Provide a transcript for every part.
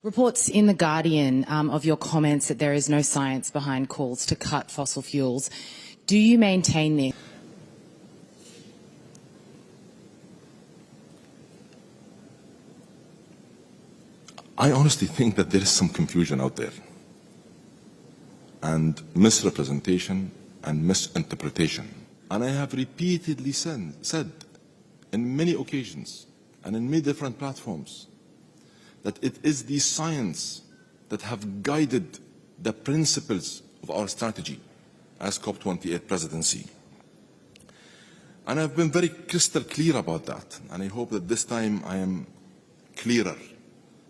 Reports in The Guardian of your comments that there is no science behind calls to cut fossil fuels. Do you maintain this? I honestly think that there is some confusion out there, and misrepresentation and misinterpretation. And I have repeatedly said in many occasions and in many different platforms that it is the science that have guided the principles of our strategy as COP28 presidency. And I've been very crystal clear about that, and I hope that this time I am clearer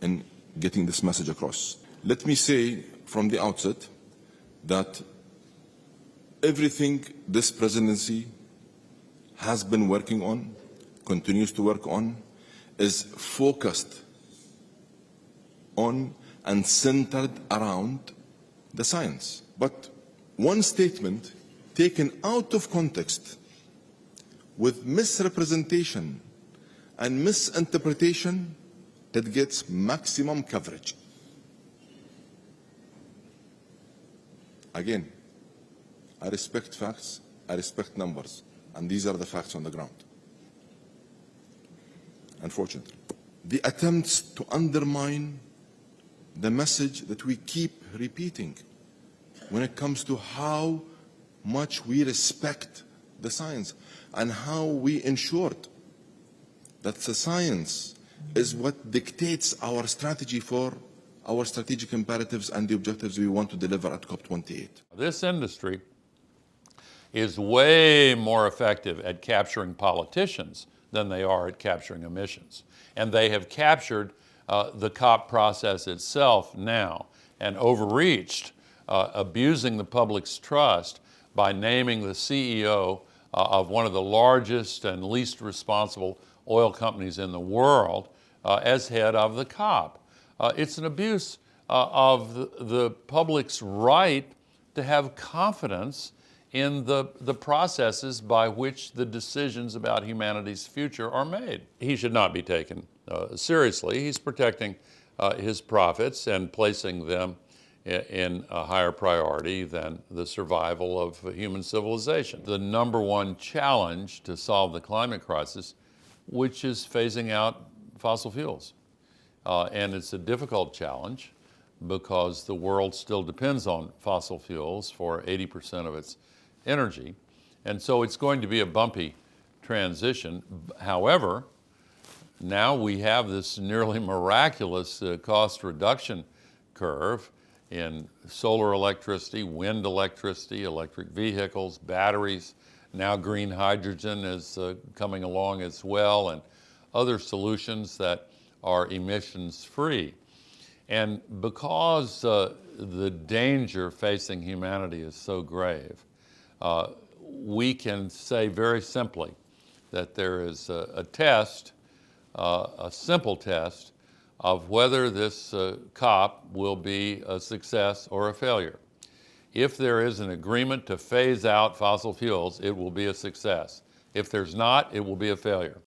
in getting this message across. Let me say from the outset that everything this presidency has been working on, continues to work on, is focused on and centered around the science. But one statement taken out of context with misrepresentation and misinterpretation that gets maximum coverage. Again, I respect facts, I respect numbers, and these are the facts on the ground. Unfortunately, the attempts to undermine the message that we keep repeating when it comes to how much we respect the science and how we ensured that the science is what dictates our strategy for our strategic imperatives and the objectives we want to deliver at COP28. This industry is way more effective at capturing politicians than they are at capturing emissions. And they have captured the COP process itself now and overreached, abusing the public's trust by naming the CEO of one of the largest and least responsible oil companies in the world as head of the COP. It's an abuse of the public's right to have confidence in the processes by which the decisions about humanity's future are made. He should not be taken seriously. He's protecting his profits and placing them in a higher priority than the survival of human civilization. The number one challenge to solve the climate crisis, which is phasing out fossil fuels. And it's a difficult challenge because the world still depends on fossil fuels for 80% of its energy. And so it's going to be a bumpy transition. However, now we have this nearly miraculous cost reduction curve in solar electricity, wind electricity, electric vehicles, batteries. Now green hydrogen is coming along as well, and other solutions that are emissions-free. And because the danger facing humanity is so grave, we can say very simply that there is a test, a simple test, of whether this COP will be a success or a failure. If there is an agreement to phase out fossil fuels, it will be a success. If there's not, it will be a failure.